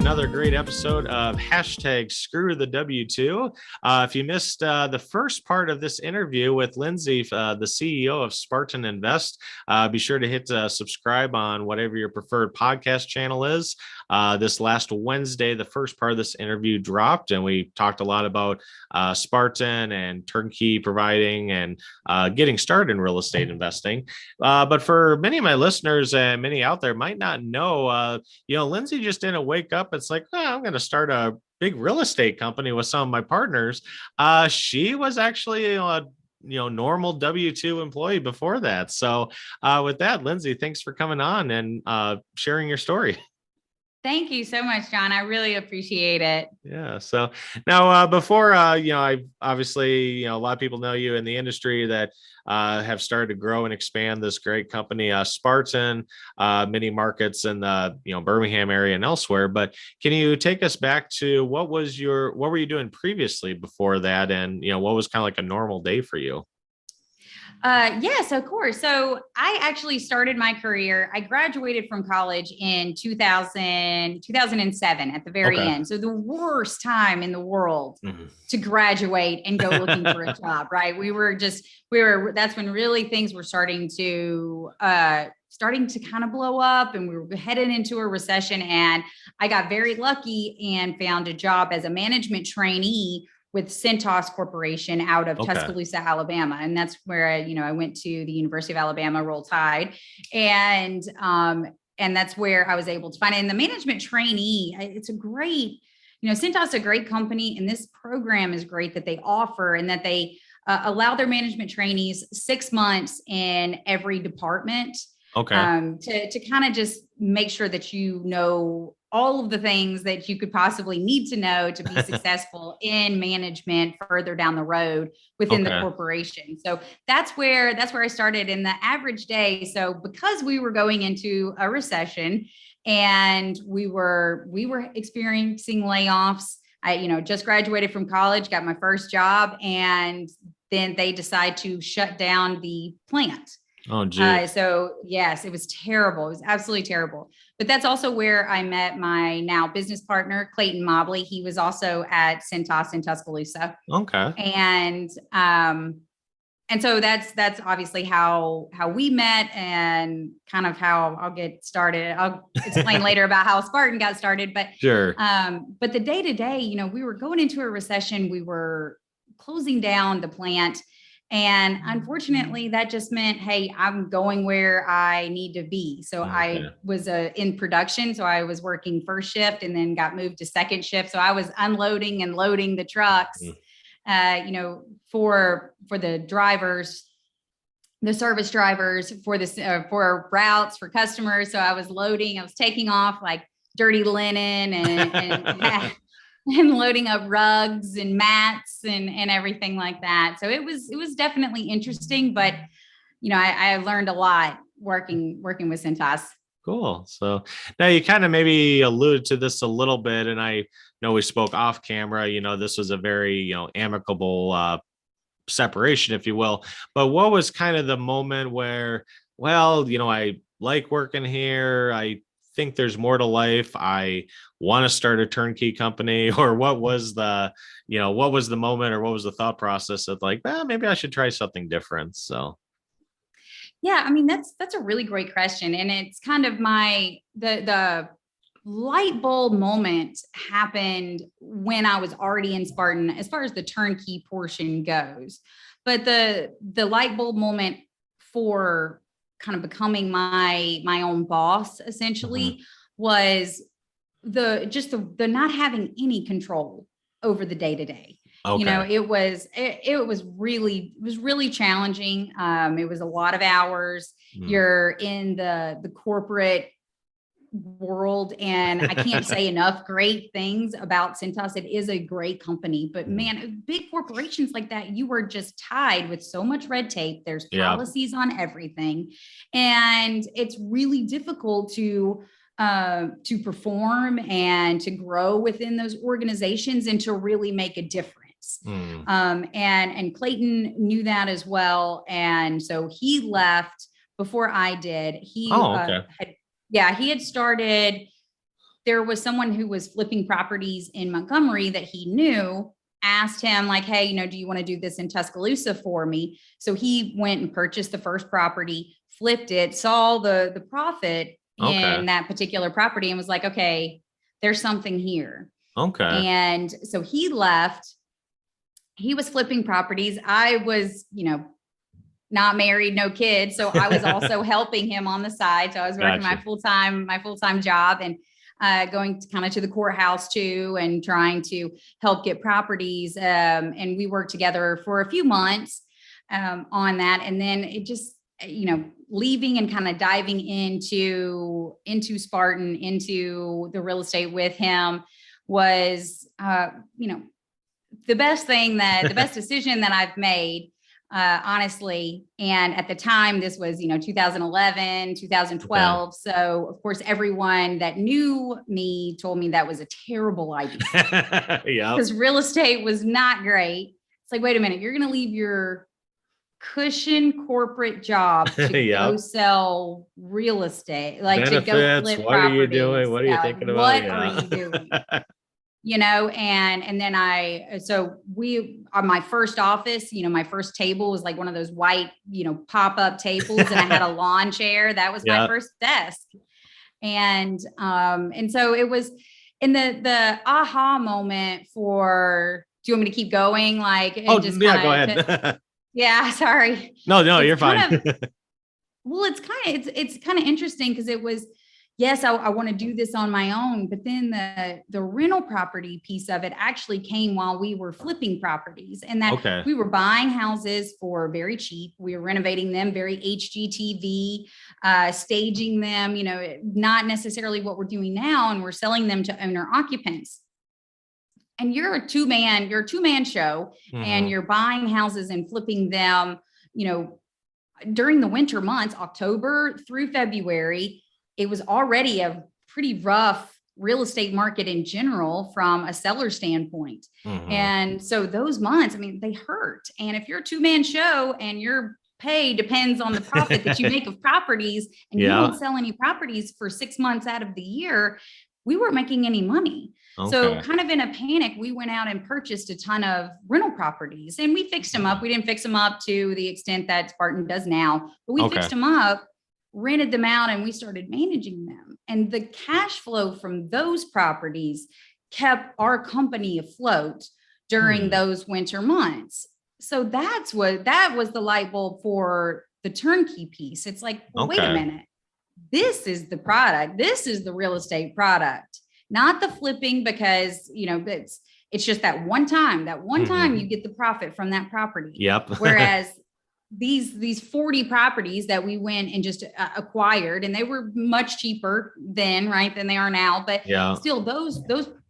another great episode of hashtag Screw the W2. If you missed the first part of this interview with Lindsay, the CEO of Spartan Invest, be sure to hit subscribe on whatever your preferred podcast channel is. This last Wednesday, the first part of this interview dropped, and we talked a lot about Spartan and Turnkey providing and getting started in real estate investing. But for many of my listeners and many out there might not know, Lindsay just didn't wake up. It's like, oh, I'm going to start a big real estate company with some of my partners. She was actually a normal W-2 employee before that. So with that, Lindsay, thanks for coming on and sharing your story. Thank you so much, John. I really appreciate it. Yeah. So now, before, I obviously, a lot of people know you in the industry that have started to grow and expand this great company, Spartan, many markets in the, Birmingham area and elsewhere. But can you take us back to what were you doing previously before that? And, what was kind of like a normal day for you? Yes, of course. So I actually started my career. I graduated from college in 2007 at the very end. So the worst time in the world to graduate and go looking for a job, right? That's when really things were starting to kind of blow up, and we were headed into a recession. And I got very lucky and found a job as a management trainee with Cintas Corporation out of Tuscaloosa, Alabama. And that's where I went to the University of Alabama, Roll Tide. And that's where I was able to find it. And the management trainee, it's a great, Cintas is a great company. And this program is great that they offer, and that they allow their management trainees 6 months in every department. To kind of just make sure that all of the things that you could possibly need to know to be successful in management further down the road within the corporation. So that's where I started in the average day. So because we were going into a recession and we were experiencing layoffs, I just graduated from college, got my first job, and then they decide to shut down the plant. Oh, geez. So yes, it was terrible. It was absolutely terrible. But that's also where I met my now business partner, Clayton Mobley. He was also at Cintas in Tuscaloosa. Okay. And so that's obviously how we met, and kind of how I'll get started. I'll explain later about how Spartan got started. But sure. But the day to day, we were going into a recession. We were closing down the plant. And unfortunately, that just meant, hey, I'm going where I need to be. So I was in production. So I was working first shift and then got moved to second shift. So I was unloading and loading the trucks, for the drivers, the service drivers, for routes for customers. So I was taking off like dirty linen and and loading up rugs and mats and everything like that. So it was definitely interesting, but I learned a lot working with Cintas. Cool. So now you kind of maybe alluded to this a little bit, and I know we spoke off camera, this was a very, amicable separation, if you will. But what was kind of the moment where, I like working here, I think there's more to life, I want to start a turnkey company? Or what was the moment, or what was the thought process of like, maybe I should try something different? So yeah, I mean, that's a really great question. And it's kind of the light bulb moment happened when I was already in Spartan, as far as the turnkey portion goes. But the light bulb moment for kind of becoming my own boss essentially was the not having any control over the day to day. It was really challenging. It was a lot of hours. You're in the corporate world, and I can't say enough great things about Cintas. It is a great company, but man, big corporations like that, you are just tied with so much red tape. There's policies on everything, and it's really difficult to perform and to grow within those organizations and to really make a difference. And Clayton knew that as well, and so he left before I did. He had started there was someone who was flipping properties in Montgomery that he knew, asked him like, hey, do you want to do this in Tuscaloosa for me? So he went and purchased the first property, flipped it, saw the profit in that particular property, and was like, okay, there's something here. Okay. And so he left. He was flipping properties. I was, not married, no kids. So I was also helping him on the side. So I was working my full-time job, and going kind of to the courthouse too, and trying to help get properties. And we worked together for a few months on that. And then it just, leaving and kind of diving into Spartan, into the real estate with him was, the best decision that I've made, honestly. And at the time, this was, 2011, 2012. Okay. So of course, everyone that knew me told me that was a terrible idea. Yeah. Because real estate was not great. It's like, wait a minute, you're going to leave your cushion corporate job to go sell real estate, like benefits, to go flip what properties. Are you doing? What are you thinking about? What are you doing? And then on my first office, my first table was like one of those white, pop-up tables, and I had a lawn chair. That was my first desk. And so it was in the aha moment for, do you want me to keep going? Like, and go ahead. Yeah, sorry. No, you're fine. Well, it's kind of interesting, because it was, yes, I want to do this on my own, but then the rental property piece of it actually came while we were flipping properties, and that we were buying houses for very cheap. We were renovating them very HGTV, staging them, not necessarily what we're doing now, and we're selling them to owner occupants. And you're a two-man show, and you're buying houses and flipping them, during the winter months, October through February. It was already a pretty rough real estate market in general from a seller standpoint. And so those months, they hurt. And if you're a two-man show and your pay depends on the profit that you make of properties, and you don't sell any properties for 6 months out of the year, we weren't making any money. So kind of in a panic, we went out and purchased a ton of rental properties, and we fixed them up. We didn't fix them up to the extent that Spartan does now, but we fixed them up, rented them out, and we started managing them. And the cash flow from those properties kept our company afloat during those winter months. So that was the light bulb for the turnkey piece. It's like, well, wait a minute. This is the product. This is the real estate product, not the flipping, because, it's just that one time you get the profit from that property. Yep. Whereas these 40 properties that we went and just acquired, and they were much cheaper then, right, than they are now, but still those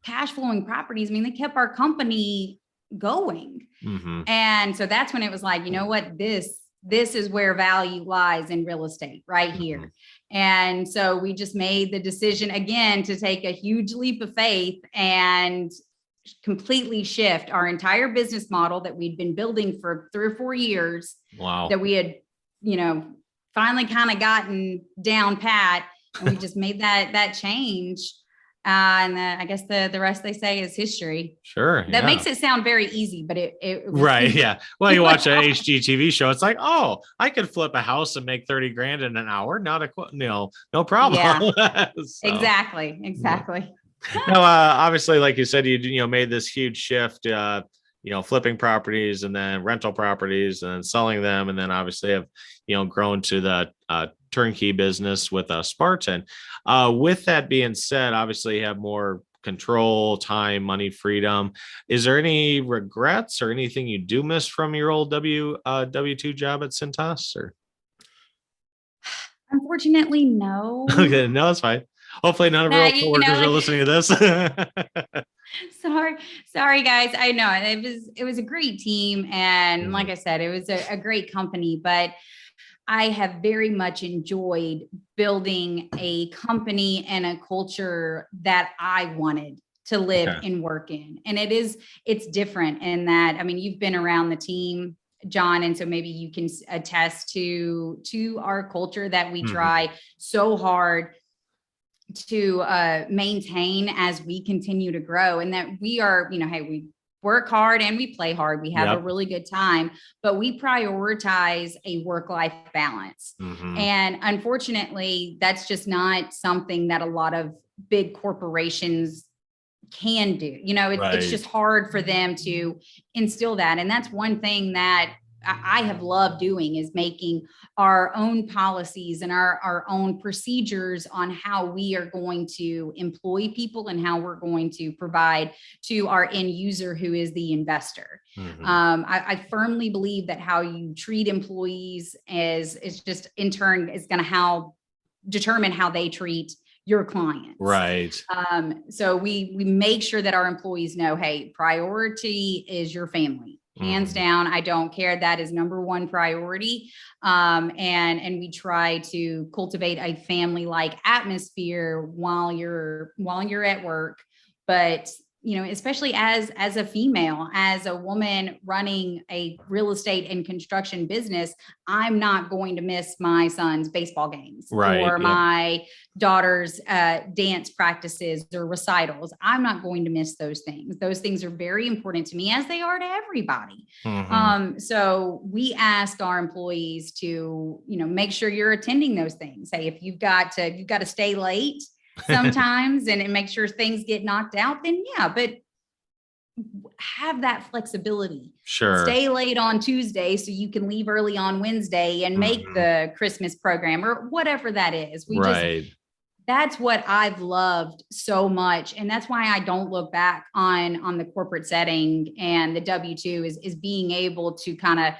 cash flowing properties, they kept our company going. And so that's when it was like, what, this is where value lies in real estate, right here. And so we just made the decision again to take a huge leap of faith and completely shift our entire business model that we'd been building for 3 or 4 years. Wow. That we had, finally kind of gotten down pat, and we just made that change. And I guess the rest, they say, is history. Sure. That makes it sound very easy, but it was right. easy. Yeah. Well, you watch an HGTV show, it's like, oh, I could flip a house and make 30 grand in an hour. No problem. Yeah. Exactly. No, obviously, like you said, you made this huge shift, flipping properties and then rental properties and then selling them. And then obviously have, grown to the turnkey business with Spartan. With that being said, obviously you have more control, time, money, freedom. Is there any regrets or anything you do miss from your old W2 job at Cintas? Or? Unfortunately, no. Okay, no, that's fine. Hopefully none of our coworkers are listening to this. Sorry guys. I know it was a great team. And like I said, it was a great company, but I have very much enjoyed building a company and a culture that I wanted to live and work in. And it's different in that, you've been around the team, John, and so maybe you can attest to our culture that we try so hard maintain as we continue to grow, and that we are, hey, we work hard and we play hard. We have a really good time, but we prioritize a work-life balance. And unfortunately, that's just not something that a lot of big corporations can do. It's just hard for them to instill that. And that's one thing that I have loved doing, is making our own policies and our own procedures on how we are going to employ people and how we're going to provide to our end user, who is the investor. I firmly believe that how you treat employees is just in turn is going to determine how they treat your clients. Right. So we make sure that our employees know, hey, priority is your family. Hands down. I don't care. That is number one priority. And we try to cultivate a family-like atmosphere while you're at work. But especially as a female, as a woman running a real estate and construction business, I'm not going to miss my son's baseball games or my daughter's dance practices or recitals. I'm not going to miss those things. Those things are very important to me, as they are to everybody. So we ask our employees to, make sure you're attending those things. Hey, if you've got to stay late sometimes and it makes sure things get knocked out, then but have that flexibility. Sure. Stay late on Tuesday so you can leave early on Wednesday and make the Christmas program or whatever that is. That's what I've loved so much. And that's why I don't look back on the corporate setting and the W-2 is being able to kind of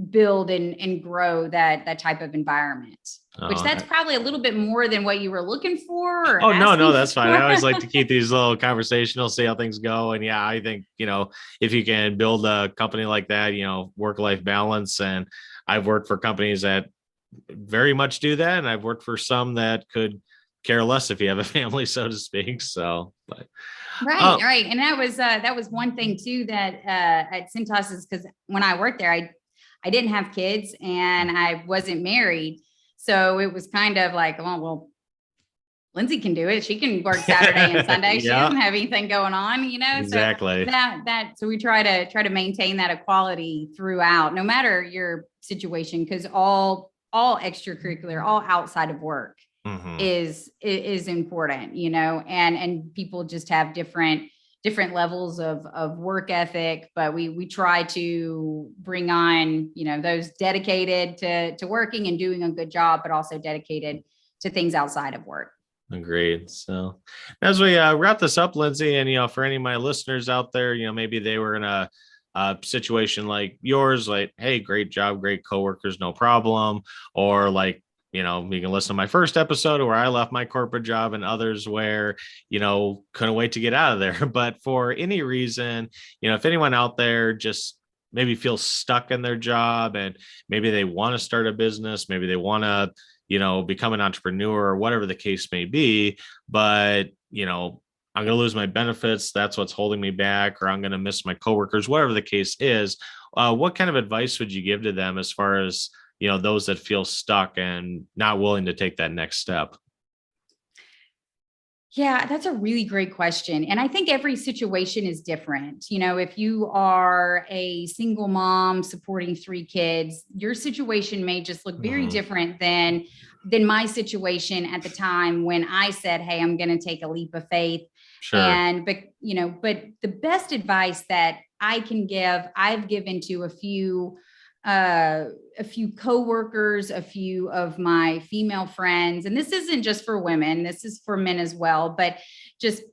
build and grow that type of environment. Which that's probably a little bit more than what you were looking for. No, that's fine. I always like to keep these little conversational, see how things go. And I think, if you can build a company like that, work-life balance. And I've worked for companies that very much do that. And I've worked for some that could care less if you have a family, so to speak. So, but right. And that was one thing too, that at Cintas, is because when I worked there, I didn't have kids and I wasn't married. So it was kind of like, oh, well, Lindsay can do it. She can work Saturday and Sunday. She doesn't have anything going on, Exactly. So so we try to maintain that equality throughout, no matter your situation, because all extracurricular, all outside of work is important, and people just have different levels of work ethic, but we try to bring on, those dedicated to working and doing a good job, but also dedicated to things outside of work. Agreed. So as we wrap this up, Lindsay, and, for any of my listeners out there, maybe they were in a situation like yours, like, hey, great job, great coworkers, no problem. Or like, you can listen to my first episode where I left my corporate job, and others where, couldn't wait to get out of there. But for any reason, if anyone out there just maybe feels stuck in their job and maybe they want to start a business, maybe they want to, become an entrepreneur or whatever the case may be, but, I'm going to lose my benefits. That's what's holding me back, or I'm going to miss my coworkers, whatever the case is. What kind of advice would you give to them as far as, those that feel stuck and not willing to take that next step? Yeah, that's a really great question. And I think every situation is different. If you are a single mom supporting 3 kids, your situation may just look very different than my situation at the time when I said, hey, I'm going to take a leap of faith. Sure. But the best advice that I can give, I've given to a few coworkers, a few of my female friends, and this isn't just for women, this is for men as well, but just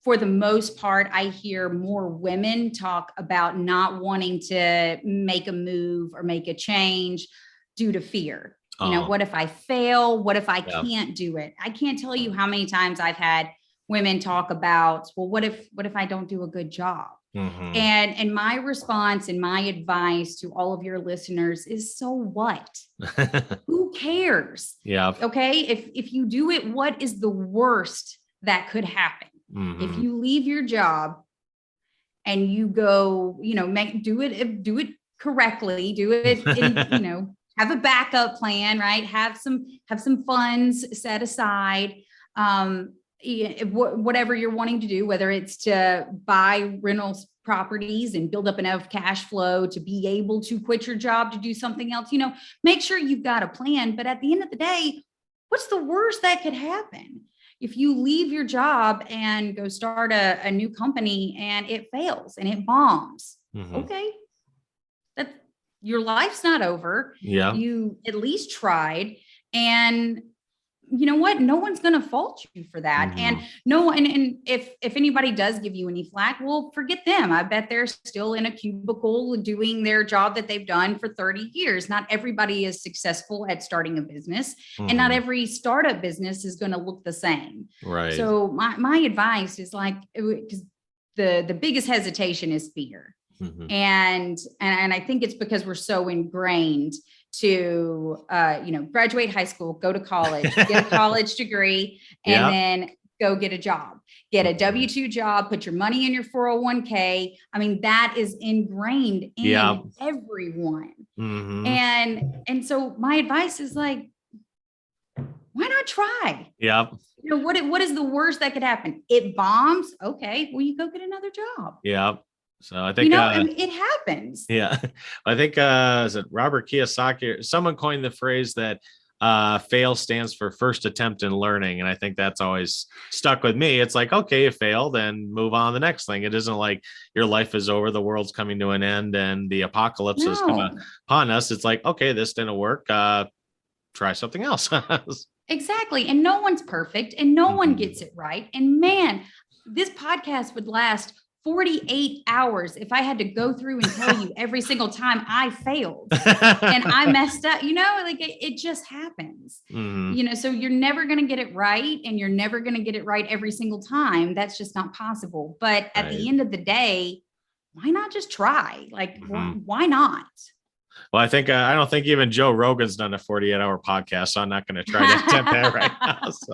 for the most part, I hear more women talk about not wanting to make a move or make a change due to fear. What if I fail? What if I can't do it? I can't tell you how many times I've had women talk about, well, what if I don't do a good job? And my response and my advice to all of your listeners is, so what? Who cares? Yeah. Okay. If you do it, what is the worst that could happen? If you leave your job and you go, do it correctly, do it in, have a backup plan, right? Have some funds set aside. whatever you're wanting to do, whether it's to buy rental properties and build up enough cash flow to be able to quit your job to do something else, make sure you've got a plan. But at the end of the day, what's the worst that could happen? If you leave your job and go start a new company and it fails and it bombs, okay, that your life's not over. Yeah. You at least tried. And you know what? No one's going to fault you for that. And and if anybody does give you any flack, well, forget them. I bet they're still in a cubicle doing their job that they've done for 30 years. Not everybody is successful at starting a business, and not every startup business is going to look the same. Right. So my advice is like, because the biggest hesitation is fear. And I think it's because we're so ingrained to, graduate high school, go to college, get a college degree, and then go get a job, get a W-2 job, put your money in your 401k. I mean, that is ingrained in everyone. And so my advice is like, why not try? What is the worst that could happen? It bombs. Okay, well, you go get another job. So I think it happens. I think is it Robert Kiyosaki? Someone coined the phrase that fail stands for first attempt in learning, and I think that's always stuck with me. It's like, okay, you fail, then move on to the next thing. It isn't like your life is over, the world's coming to an end, and the apocalypse has come upon us. It's like, okay, this didn't work. Try something else. Exactly, and no one's perfect, and no one gets it right. And man, this podcast would last 48 hours if I had to go through and tell you every single time I failed and I messed up, like it just happens, so you're never going to get it right, and you're never going to get it right every single time. That's just not possible. But at the end of the day, why not just try? Like, why not? Well, I don't think even Joe Rogan's done a 48-hour podcast, so I'm not going to try to attempt that right now. So,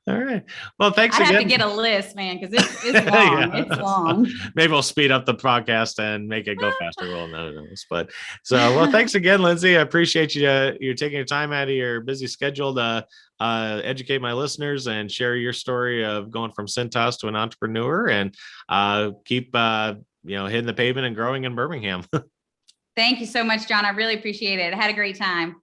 all right. Well, thanks again. I have to get a list, man, because it's long. It's long. Maybe we'll speed up the podcast and make it go faster. Well, none of those. But well, thanks again, Lindsay. I appreciate you taking your time out of your busy schedule to educate my listeners and share your story of going from Cintas to an entrepreneur, and keep hitting the pavement and growing in Birmingham. Thank you so much, John. I really appreciate it. I had a great time.